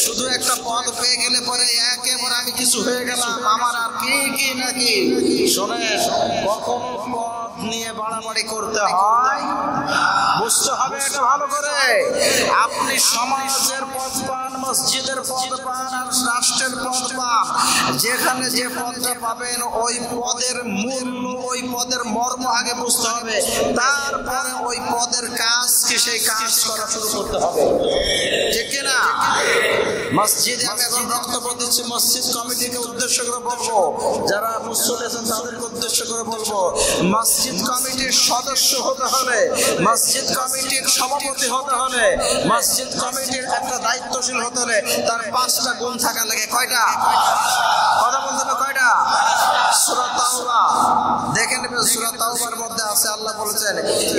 শুধু একটা পদ পেয়ে গেলে পরে একেবারে আমি কিছু হয়ে গেলাম, আমার আর কি নাকি। শোনেন, কখনো পদ নিয়ে বাড়াবাড়ি করতে হয় বুঝতে হবে এটা ভালো করে। আপনি সমাজের পদ পান, মসজিদের পদ পান, আর রাষ্ট্রের পদ পান, যেখানে যে পদটা পাবেন ওই পদের মূল্য, ওই পদের মর্ম আগে বুঝতে হবে, তারপরে ওই পদের কাজ কি সেই কাজ করা শুরু করতে হবে, ঠিক কিনা? মসজিদে আমি এখন বক্তব্য দিচ্ছি, মসজিদ কমিটিকে উদ্দেশ্য করে বলবো, যারা মুসল্লি আছেন তাদেরকে উদ্দেশ্য করে বলবো, মসজিদ কমিটির সদস্য হতে হলে, মসজিদ কমিটির সভাপতি হতে হলে, মসজিদ কমিটির একটা দায়িত্বশীল হতে হলে তার 5টা গুণ থাকা লাগে। কয়টা? কথা বলতে হবে, কয়টা? সূরা তাওবা দেখেন, সূরা তাওবার মধ্যে আছে, আল্লাহ বলেছেন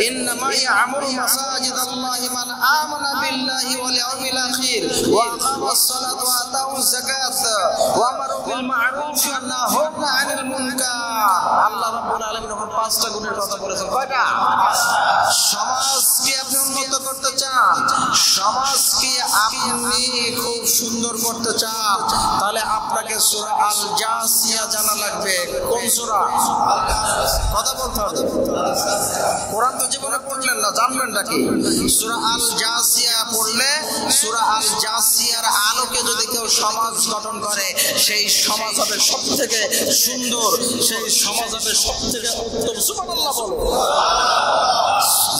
ইন্নামা ইয়া'মুরু মাসাজিদাল্লাহি মান আমানা বিল্লাহি ওয়াল ইয়াউমিল আখির ওয়া আকামাস সালাতা ওয়া আতাউজ যাকাত ওয়া আমারু বিল মা'রুফ ওয়া নাহাউনা আনিল মুনকার। আল্লাহ রাব্বুল আলামিন যখন 5টা গুণের কথা বলেছেন, কয়টা? সমাজকে আপনি উন্নত করতে চান, সমাজকে আপনি খুব সুন্দর করতে চান, তাহলে আপনাকে সূরা আল জাসিয়া জানা লাগবে। কোন সূরা? কথা বলতে হবে। কোরআন তো জীবনে পড়লেন না, জানবেন নাকি? সূরা আল জাসিয়া পড়লে, সূরা আল জাসিয়ার আলোকে যদি কেউ সমাজ গঠন করে, সেই সমাজ হবে সবথেকে সুন্দর, সেই সমাজ হবে সবথেকে উত্তম। সুবহানাল্লাহ বলো।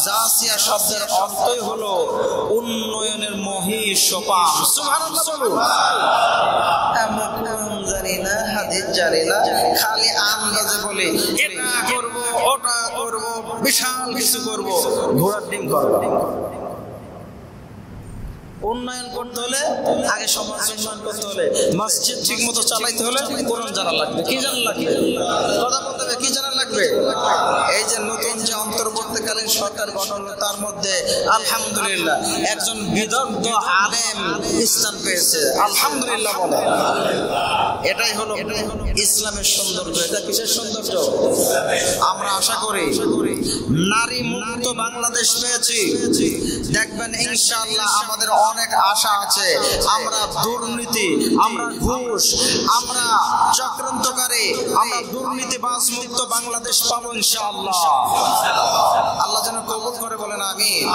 জাসিয়া শব্দের অর্থই হলো উন্নয়নের মহিষোপান। সুবহানাল্লাহ বলো। আমরা কোরআন জানি না, হাদিস জানি না, খালি আন্দাজে বলি এটা করব, ওটা করব, বিশাল কিছু করব, ঘোড়ার ডিম করব। উন্নয়ন করতে হলে আগে সমাজ উন্নয়ন করতে হলে, মসজিদ ঠিক মতো চালাইতে হলে কোরআন জানা লাগবে। কি জানা লাগবে? কথা বলতে হবে, কি জানা লাগবে? এই যে নতুন যে অন্তর্বর্তীকালীন সরকার গঠন হলো, তার মধ্যে আলহামদুলিল্লাহ একজন বিদগ্ধ আলেম স্থান পেয়েছে, আলহামদুলিল্লাহ বলে। এটাই হলো ইসলামের সৌন্দর্য। এটা কিসের সৌন্দর্য? আমরা আশা করি নারী মুক্ত বাংলাদেশ পেয়েছি, দেখবেন ইনশাআল্লাহ আমাদের অনেক আশা আছে। আমরা দুর্নীতি, আমরা ঘুষ, আমরা চক্রান্তকারী, আমরা দুর্নীতিবাজ মুক্ত বাংলাদেশ পাবো ইনশাআল্লাহ। আল্লাহ যেন কবুল করে, বলেন আমিন।